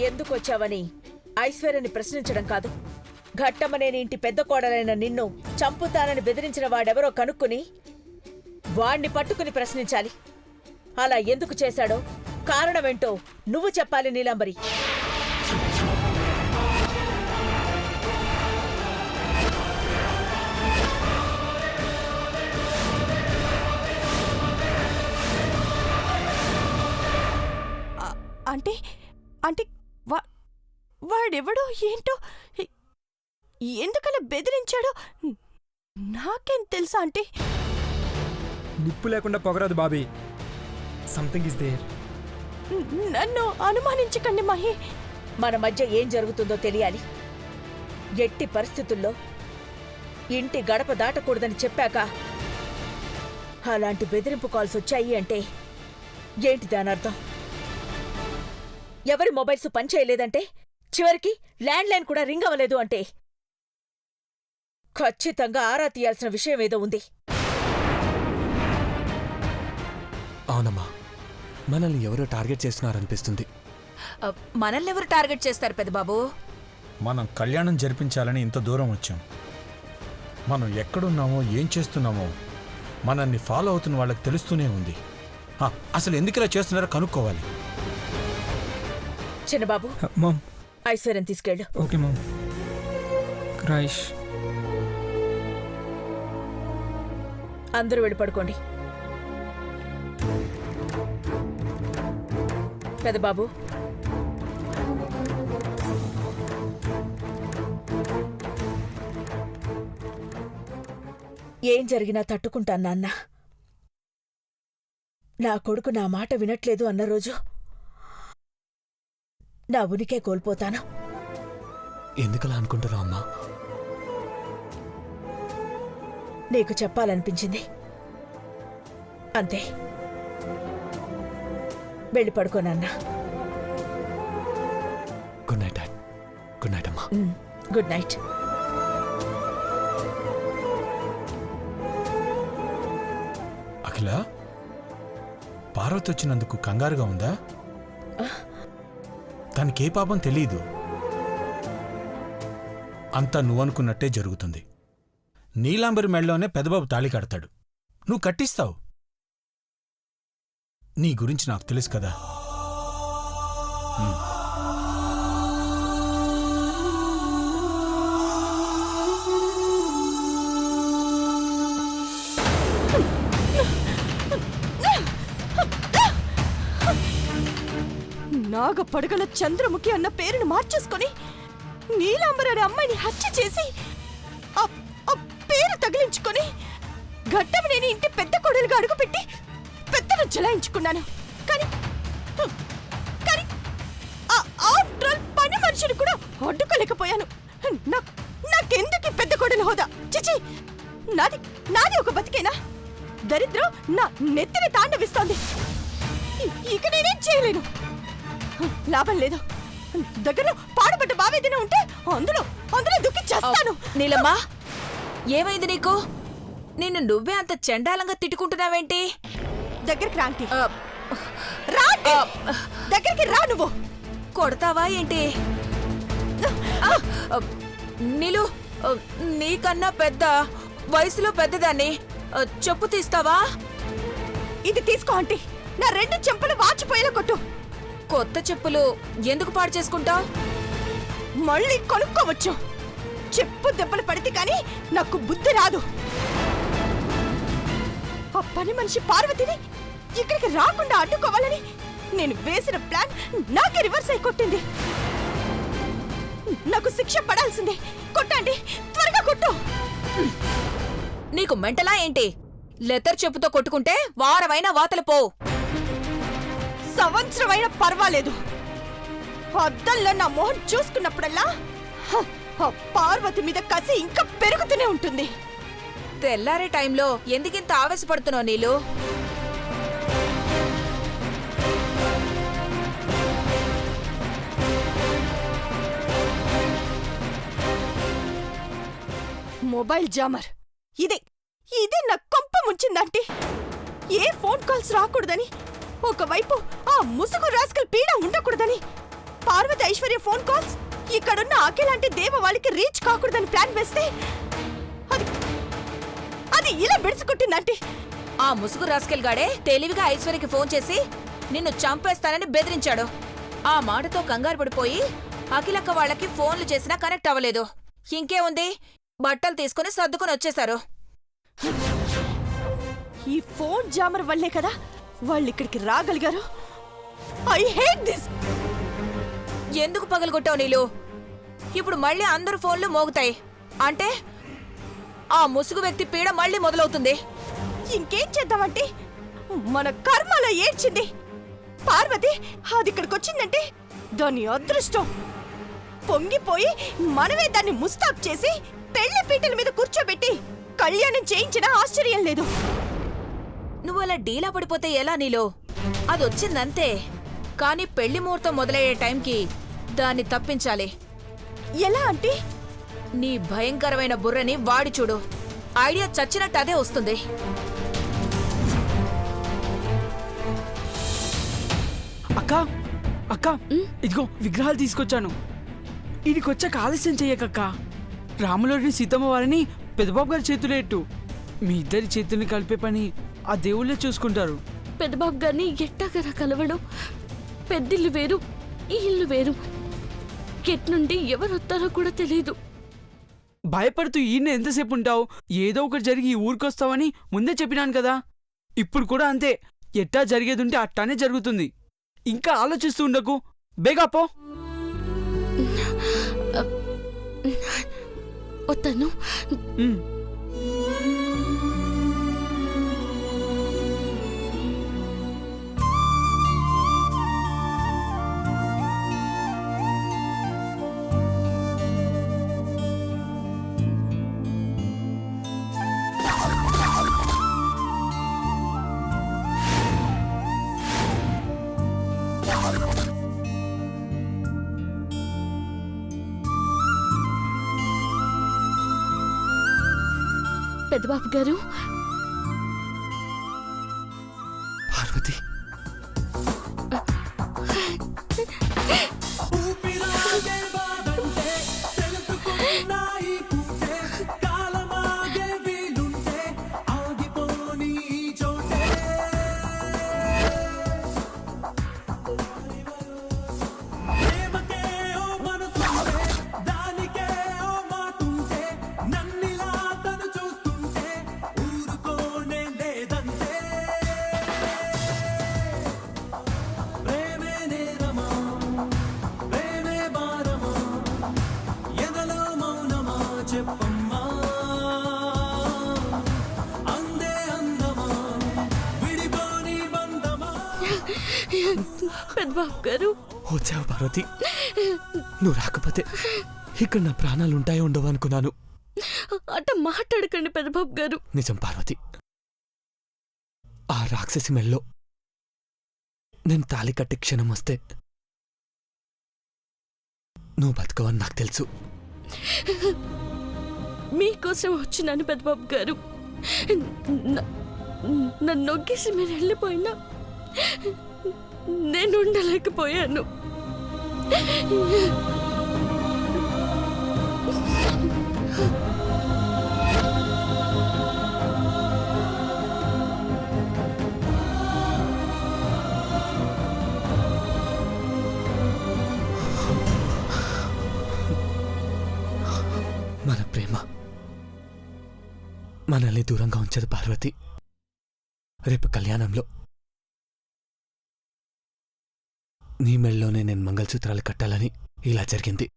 ఎందుకొచ్చావని ఐశ్వర్యని ప్రశ్నించడం కాదు, ఘట్టమనేని ఇంటి పెద్ద కోడలైన నిన్ను చంపుతానని బెదిరించిన వాడెవరో కనుక్కుని వాణ్ణి పట్టుకుని ప్రశ్నించాలి. అలా ఎందుకు చేశాడో కారణమేంటో నువ్వు చెప్పాలి నీలాంబరి. అంటే అంటే వాడెవడో ఏంటో ఎందుకలా బెదిరించాడో నాకేం తెలుసా? అంటే నిప్పు లేకుండా పొగరాదు బాబీ. Something is there. నన్ను అనుమానించకండి మహి. మన మధ్య ఏం జరుగుతుందో తెలియాలి. ఎట్టి పరిస్థితుల్లో ఇంటి గడప దాటకూడదని చెప్పాక అలాంటి బెదిరింపు కాల్స్ వచ్చాయి అంటే ఏంటి దానర్థం? ఎవరి మొబైల్స్ పనిచేయలేదంటే, చివరికి ల్యాండ్లైన్ కూడా రింగ్ అవ్వలేదు అంటే ఖచ్చితంగా ఆరా తీయాల్సిన విషయం ఏదో ఉంది. అవునమ్మా, మనల్ని ఎవరో టార్గెట్ చేస్తున్నారనిపిస్తుంది. మనల్ని ఎవరు టార్గెట్ చేస్తారు పెద్దబాబు? మనం కళ్యాణం జరిపించాలని ఇంత దూరం వచ్చాం. మనం ఎక్కడున్నామో ఏం చేస్తున్నామో మనల్ని ఫాలో అవుతున్న వాళ్ళకి తెలుస్తూనే ఉంది. అసలు ఎందుకు ఇలా చేస్తున్నారో కనుక్కోవాలి. చిన్నబాబు, మామ్, ఐశ్వర్యం తీసుకెళ్ళు. Okay ma'am. క్రైష్, అందరూ వెళ్ళి పడుకోండి. పెద్దబాబు, ఏం జరిగినా తట్టుకుంటాను నాన్న. నా కొడుకు నా మాట వినట్లేదు అన్న రోజు నా ఉనికే కోల్పోతాను. ఎందుకలా అనుకుంటున్నావు అమ్మా? నీకు చెప్పాలనిపించింది అంతే. వెళ్ళి పడుకోనన్నా. Good night dad. Good night అమ్మా. Good night. అఖిల, పార్వతి వచ్చినందుకు కంగారుగా ఉందా? తనకే పాపం తెలీదు. అంతా నువ్వనుకున్నట్టే జరుగుతుంది. నీలాంబరి మెళ్ళలోనే పెదబాబు తాళి కడతాడు. నువ్వు కట్టిస్తావు. నీ గురించి నాకు తెలుసు కదా. నాగపడగల చంద్రముఖి అన్న పేరును మార్చేసుకొని నీలాంబరి అనే అమ్మాయిని హత్య చేసి ఆ పేరు తగిలించుకొని ఘట్టమనేని ఇంటి పెద్ద కోడలుగా అడుగుపెట్టి పెద్దను జలాయించుకున్నాను. కానీ ఆఫ్టర్ ఆల్ పని మనిషిని కూడా అడ్డుకోలేకపోయాను. నాకెందుకు పెద్ద కోడలు హోదా? చిచి, నాది ఒక బతికేనా? దరిద్రం నా నెత్తిని తాండవిస్తోంది. ఇక నేనేం చేయలేను. లాభం లేదు. దగ్గరలో పాడుపడ్డ బావేదైనా ఉంటే అందులో దుఃఖి చేస్తాను. నీలమ్మా, ఏమైంది నీకు? నిన్ను నువ్వే అంత చెండాలంగా తిట్టుకుంటున్నావేంటి? దగ్గరికి రాంటి. దగ్గరికి రా. నువ్వు కొడతావా ఏంటి? నీలు, నీకన్నా పెద్ద వయసులో పెద్దదాన్ని, చెప్పు తీస్తావా? ఇది తీసుకో ఆంటీ. నా 2 చెంపలు వాచిపోయేలా కొట్టు. కొత్త చెప్పులు ఎందుకు పాడు చేసుకుంటావు? మళ్ళీ కొనుక్కోవచ్చు. చెప్పు దెబ్బలు పడితే కానీ నాకు బుద్ధి రాదు. ఆ పని మనిషి పార్వతిని ఇక్కడికి రాకుండా అడ్డుకోవాలని నేను వేసిన ప్లాన్ నాకే రివర్స్ అయి కొట్టింది. నాకు శిక్ష పడాల్సిందే. కొట్టండి, త్వరగా కొట్టు. నీకు మెంటలా ఏంటి? లెతర్ చెప్పుతో కొట్టుకుంటే వారమైనా వాతలు పోవు. సంవత్సరమైనా పర్వాలేదు. అద్దంలో నా మొహం చూసుకున్నప్పుడల్లా పార్వతి మీద కసి ఇంకా పెరుగుతూనే ఉంటుంది. తెల్లారే టైంలో ఎందుకింత ఆవేశపడుతున్నావు నీలు? మొబైల్ జామర్ ఇదే నా కొంప ముంచిందంటే ఏ ఫోన్ కాల్స్ రాకూడదని, ఒకవైపు ఆ ముసుగు రాస్కల్ పీడ ఉండకూడదని పార్వతి ఐశ్వర్య ఫోన్ కాల్స్, ఇక్కడున్న అఖిల్ లాంటి దేవ వాళ్ళకి రీచ్ కాకూడదని ప్లాన్ వేస్తే అది అది ఇలా బెడిసికొట్టిందంటే ఆ ముసుగు రాస్కెల్ గాడే తెలివిగా ఐశ్వర్యకి ఫోన్ చేసి నిన్ను చంపేస్తానని బెదిరించాడు. ఆ మాటతో కంగారు పడిపోయి అఖిలక్క వాళ్ళకి ఫోన్లు చేసినా కనెక్ట్ అవ్వలేదు. ఇంకే ఉంది, బట్టలు తీసుకుని సర్దుకుని వచ్చేశారు. ఈ ఫోన్ జామర్ వల్లే కదా వాళ్ళు ఇక్కడికి రాగలిగారు. I hate this. ఎందుకు పగలగొట్టావు నీలు? ఇప్పుడు మళ్ళీ అందరు ఫోన్లు మోగుతాయి అంటే ఆ ముసుగు వ్యక్తి పీడ మళ్ళీ మొదలవుతుంది. ఇంకేం చేద్దామంటే మన కర్మలో ఏడ్చింది పార్వతి. అది ఇక్కడికి వచ్చిందంటే దాని అదృష్టం. పొంగిపోయి మనమే దాన్ని ముస్తాబ్ చేసి పెళ్లి పీటల మీద కూర్చోబెట్టి కళ్యాణం చేయించిన ఆశ్చర్యం లేదు. నువ్వు అలా డీలా పడిపోతే ఎలా నీలో? అదొచ్చిందంతే. కానీ పెళ్లి ముహూర్తం మొదలయ్యే టైంకి దాన్ని తప్పించాలి. ఎలా అంటే? నీ భయంకరమైన బుర్రని వాడి చూడు, ఐడియా చచ్చినట్టు అదే వస్తుంది. అక్క అక్క ఇదిగో విగ్రహాలు తీసుకొచ్చాను. ఇదికొచ్చాక ఆలస్యం చెయ్యకక్క. రాములోని సీతమ్మ వారిని పెద్దబాబు గారి చేతులు ఎట్టు. మీ ఇద్దరి చేతుల్ని కలిపే పని ఆ దేవుళ్ళే చూసుకుంటారు. పెద్దబాబు గారిని ఎట్టాగరా కలవడం? పెద్దిల్లు వేరు, ఈ ఇల్లు వేరు. ఎట్నుండి ఎవరు వస్తారో కూడా తెలీదు. భయపడుతూ ఈయన ఎంతసేపు ఉంటావు? ఏదో ఒకటి జరిగి ఈ ఊరికొస్తావని ముందే చెప్పినాను కదా. ఇప్పుడు కూడా అంతే. ఎట్టా జరిగేదుంటే అట్టానే జరుగుతుంది. ఇంకా ఆలోచిస్తూ ఉండకు. బేగా పో. వస్తాను. పెద్దబాబు గారు, పార్వతి, పెద్దబాబు గారు వచ్చావు పార్వతి. నువ్వు రాకపోతే ఇక్కడ నా ప్రాణాలు ఉంటాయో ఉండవు అనుకున్నాను. అట్ట మాట్లాడకండి పెద్దబాబు గారు. నిజం పార్వతి, ఆ రాక్షసి మెల్లో నేను తాళి కట్టే క్షణం వస్తే నువ్వు బతకవని నాకు తెలుసు. మీకోసం వచ్చినాను పెద్దబాబు గారు. నన్ను నొగ్గేసి మీరు వెళ్ళిపోయినా నేను ఉండలేకపోయాను. మన ప్రేమ మనల్ని దూరంగా ఉంచదు పార్వతి. రేపు కళ్యాణంలో నీ మెళ్ళలోనే నేను మంగళసూత్రాలు కట్టాలని ఇలా జరిగింది.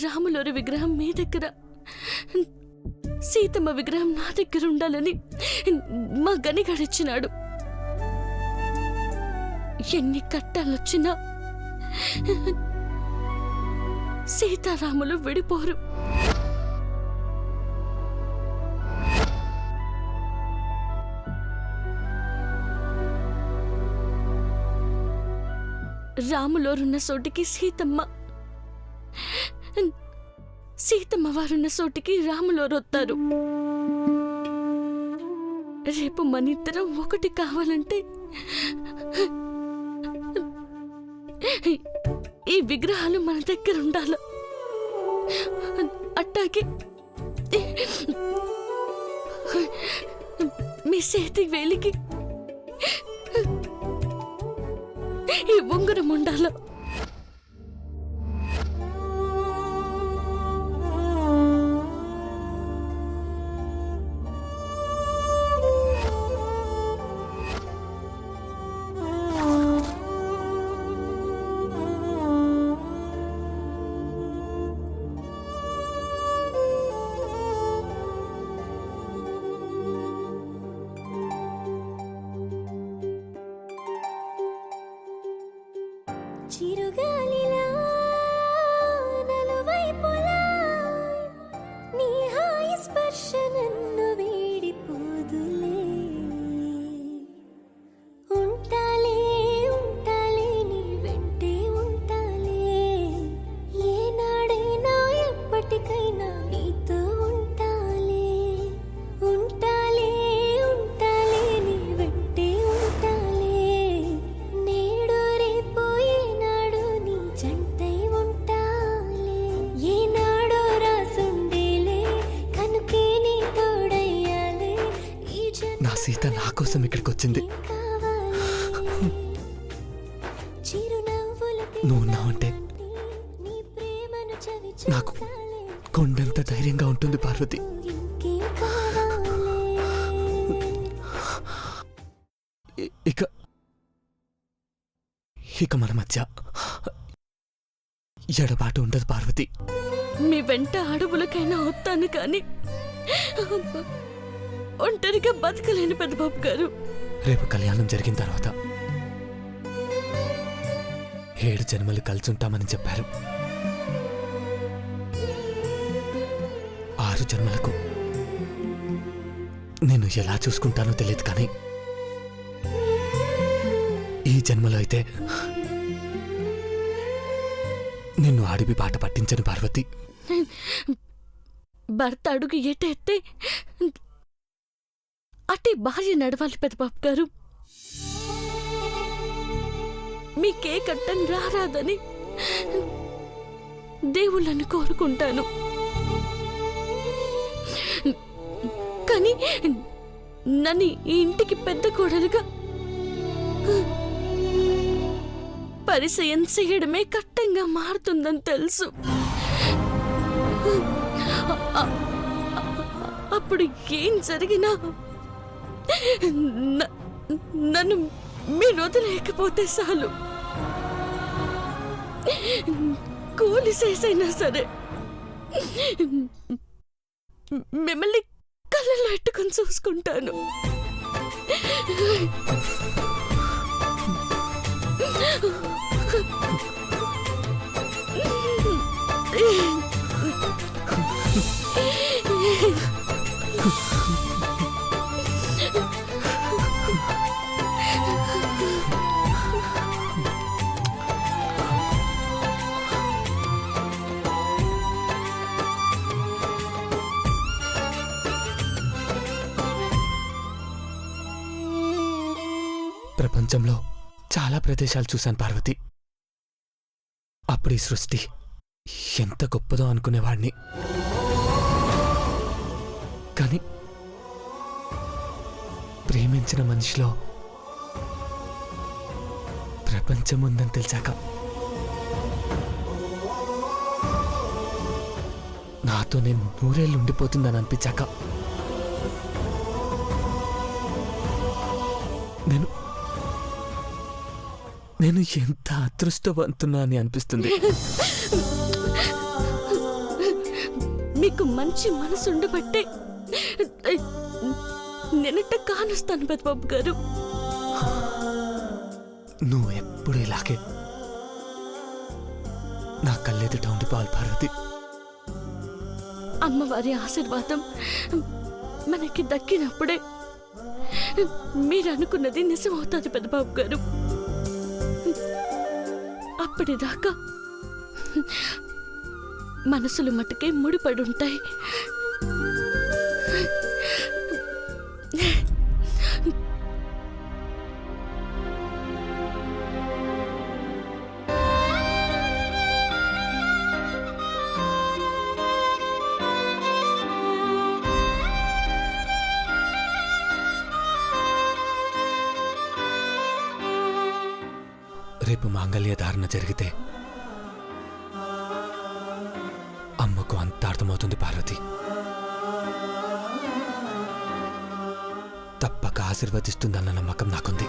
రాములోరి విగ్రహం మీ దగ్గర, సీతమ్మ విగ్రహం నా దగ్గర ఉండాలని మా గనిగాడిచ్చినాడు. ఎన్ని కట్టాలొచ్చినా సీతారాములు విడిపోరు. రాములోరున్న చోటికి సీతమ్మ, సీతమ్మ వారున్న చోటికి రాములోరొత్తారు. రేపు మనిద్దరం ఒకటి కావాలంటే ఈ విగ్రహాలు మన దగ్గర ఉండాలి. అట్టాగే మీ చేతి వేలికి ఈ ఉంగరం ఉండాల. చిరుగాలిలా నలువైపులా నీ హాయి స్పర్శ నన్ను వీడిపోదులే. ఉంటాలే ఉంటాలే నీ వెంటే ఉంటాలే. ఏనాడైనా ఎప్పటికైనా నీతో ఉంటాలే. ఉంటాలే ఉంటాలే నీ వెంటే ఉంటాలే. నేడు రేపు ఏనాడు నీ జంటై ఉంటాలే. ఏనాడో రాసుండేలే కనుకే నీ తోడయ్యాలే. ఈ నా సీత నా కోసం ఇక్కడికి వచ్చింది. కావాలి చిరునవ్వుల నువ్వు ఉన్నావంటే నీ ప్రేమను చవి నాకు కొండంత ధైర్యంగా ఉంటుంది పార్వతి. ఇంకేం కావాలి. ఇక ఇక మన మధ్య ఎడబాటు ఉండదు పార్వతి. మీ వెంట అడవులకైనా వస్తాను కానీ ఒంటరిగా బతకలేని పెద్దబాబు గారు. రేపు కళ్యాణం జరిగిన తర్వాత 7 జన్మలు కలిసుంటామని చెప్పారు. 6 జన్మలకు నేను ఎలా చూసుకుంటానో తెలియదు కానీ ఈ జన్మలో అయితే నిన్ను అడివి బాట పట్టించను పార్వతి. భర్త అడుగు ఎటెత్తే అటే భార్య నడవాలి పెద్దబాబు గారు. మీకే కట్టం రారాదని దేవుళ్ళని కోరుకుంటాను. కానీ నన్ను ఈ ఇంటికి పెద్ద కోడలుగా పరిచయం చేయడమే కట్టంగా మారుతుందని తెలుసు. అప్పుడు ఏం జరిగినా నన్ను మీరు వదిలేకపోతే చాలు. కూలి చేసైనా సరే మిమ్మల్ని కళ్ళలో పెట్టుకొని చూసుకుంటాను. ప్రపంచంలో చాలా ప్రదేశాలు చూశాను పార్వతి. అప్పుడు ఈ సృష్టి ఎంత గొప్పదో అనుకునేవాడిని. కానీ ప్రేమించిన మనిషిలో ప్రపంచం ఉందని తెలిసాక నాతో నేను 100 ఏళ్ళు ఉండిపోతుందని అనిపించాక నేను ఎంత అదృష్టవంతున్నా అని అనిపిస్తుంది. మీకు మంచి మనసు ఉండబట్టే నేనట్ట కానుస్తాను పెద్దబాబు గారు. నువ్వు ఎప్పుడు ఇలాగే నా కళ్ళెదుట ఉండిపోవాలి పార్వతి. అమ్మవారి ఆశీర్వాదం మనకి దక్కినప్పుడే మీరు అనుకున్నది నిజమవుతుంది పెద్దబాబు గారు. అప్పటిదాకా మనసులు మట్టుకే ముడిపడి ఉంటాయి. రేపు మాంగళ్య ధారణ జరిగితే అమ్మకు అంత అర్థమవుతుంది పార్వతి. తప్పక ఆశీర్వదిస్తుందన్న నమ్మకం నాకుంది.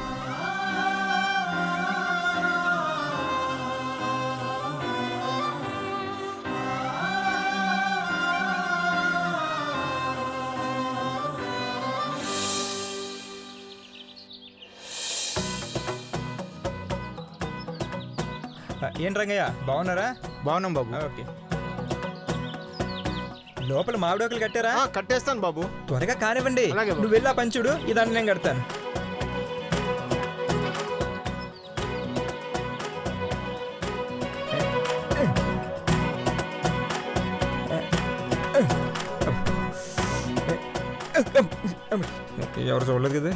ఏం రంగయ్య బాగున్నారా? బాగున్నాం బాబు. ఓకే. లోపల మామిడోకలు కట్టారా? కట్టేస్తాను బాబు. త్వరగా కానివ్వండి. అలాగే బాబు. నువ్వు వెళ్ళా పంచుడు, ఇదాన్ని నేను కడతాను. ఎవరు చూడలేదు కదా.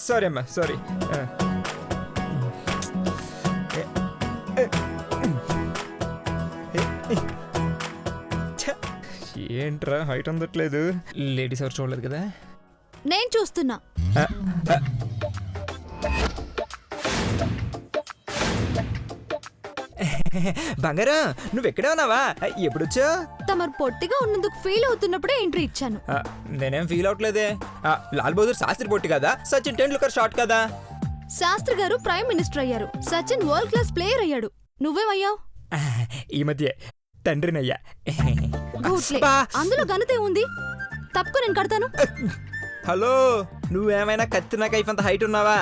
సారీ అమ్మా, సారీ. ఏంట్రా హైట్ అందట్లేదు? లేడీస్ ఎవరు చూడలేదు కదా. నేను చూస్తున్నా. బంగారం నువ్వు ఎక్కడే ఉన్నావా? ఎప్పుడొచ్చా? తమరు పొట్టిగా ఉన్నందుకు ఫీల్ అవుతున్నప్పుడే ఎంట్రీ ఇచ్చాను. నేనేం ఫీల్ అవట్లేదే. లాల్ బహదూర్ శాస్త్రి పొట్టి కదా, సచిన్ టెండూల్కర్ షాట్ కదా. శాస్త్రి గారు ప్రైమ్ మినిస్టర్ అయ్యారు, సచిన్ వరల్డ్ క్లాస్ ప్లేయర్ అయ్యాడు. నువ్వేమయ్యావు? ఈ మధ్య తండ్రినయ్యా. గూట్లే. అందులో ఘనతే ఉంది. తప్పుకో, నేను కడతాను. హలో, నువ్వేమైనా కత్తిన కైఫ్ అంత హైట్ ఉన్నావా?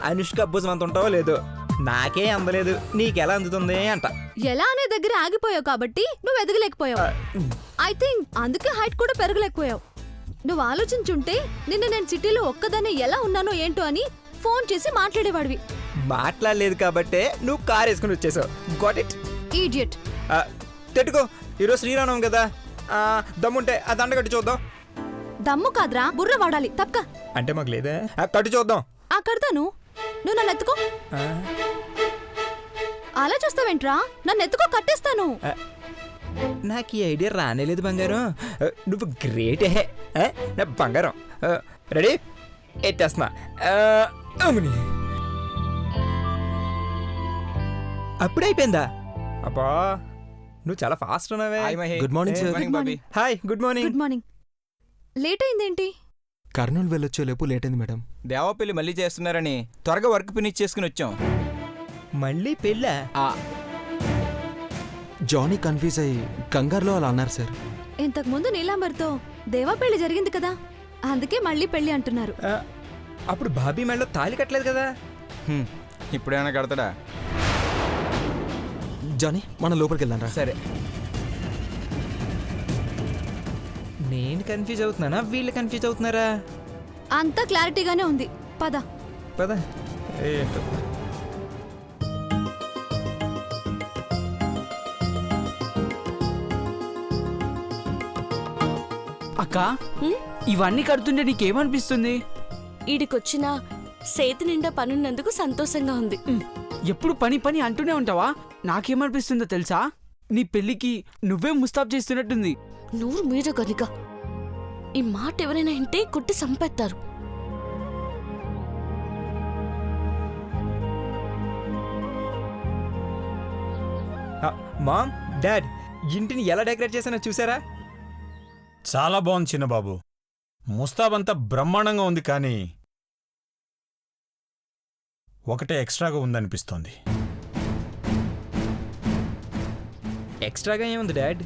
అనుష్క అబ్బుసం అంత ఉంటావో లేదో. నాకే అందలేదు, నీకెలా అందుతుంది అంట. ఎలా అనే దగ్గర ఆగిపోయావు కాబట్టి నువ్వు ఎదగలేకపోయావు. ఐ థింక్ అందుకే హైట్ కూడా పెరగలేకపోయావు. నువ్వు ఆలోచించుంటే నిన్న నేను సిటీలో ఒక్కదాన్ని ఎలా ఉన్నానో ఏంటో అని ఫోన్ చేసి మాట్లాడేవాడివి. మాట్లాడలేదు కాబట్టే నువ్వు కార్ వేసుకుని వచ్చేసావు. Got it. ఈడియట్. తెట్టుకో, ఈరోజు శ్రీరామం కదా. దమ్ముంటే ఆ దండ కట్టి చూద్దాం. దమ్ము కాదురా, బుర్ర వాడాలి. తప్పక. అంటే మాకు లేదా? కట్టి చూద్దాం. కడతాను. నువ్వు నన్ను ఎత్తుకో. అలా చూస్తావేంట్రా? నన్ను ఎత్తుకో, కట్టేస్తాను. నాకు ఈ ఐడియా రానేలేదు బంగారం. నువ్వు గ్రేటే నా బంగారం. రెడీ? ఎత్తేస్తున్నా. అమ్ముని అప్పుడే అయిపోయిందా? అబ్బా, నువ్వు చాలా ఫాస్ట్ ఉన్నావే. Good morning sir. Hi, good morning. Good morning. Late అయిందేంటి? కర్నూలు వెళ్ళొచ్చే లేపు లేట్ అయింది మేడం. దేవాపల్లి మళ్ళీ చేస్తున్నారని త్వరగా వర్క్ ఫినిష్ చేసుకుని వచ్చాం. మళ్ళీ పెళ్ళా? జానీ కన్ఫ్యూజ్ అయ్యి కంగారులో అలా అన్నారు సార్. ఇంతకు ముందు నీలాంబర్తో దేవా పెళ్లి జరిగింది కదా, అందుకే మళ్ళీ పెళ్లి అంటున్నారు. అప్పుడు బాబీ మెళ్ళలో తాళి కట్టలేదు కదా. ఇప్పుడేమైనా కడతాడా? జానీ మనం లోపలికి వెళ్దాం రా. సరే. నేను కన్ఫ్యూజ్ అవుతున్నానా, వీళ్ళు కన్ఫ్యూజ్ అవుతున్నారా? అంతా క్లారిటీగానే ఉంది. పద. పద. ఏంటో అక్క, ఇవన్నీ కడుతుంటే నీకేమనిపిస్తుంది? ఈడికొచ్చిన సేతి నిండా పనున్నందుకు సంతోషంగా ఉంది. ఎప్పుడు పని పని అంటూనే ఉంటావా? నాకేమనిపిస్తుందో తెలుసా? నీ పెళ్లికి నువ్వే ముస్తాబ్ చేస్తున్నట్టుంది. నూరు మీద గనుక ఈ మాట ఎవరైనా ఇంటే కొట్టి సంపేస్తారు. మామ్, డాడ్, ఇంటిని ఎలా డెకరేట్ చేశానో చూసారా? చాలా బాగుంది చిన్నబాబు. ముస్తాబంతా బ్రహ్మాండంగా ఉంది, కానీ ఒకటే ఎక్స్ట్రాగా ఉందనిపిస్తోంది. ఎక్స్ట్రాగా ఏముంది డాడ్?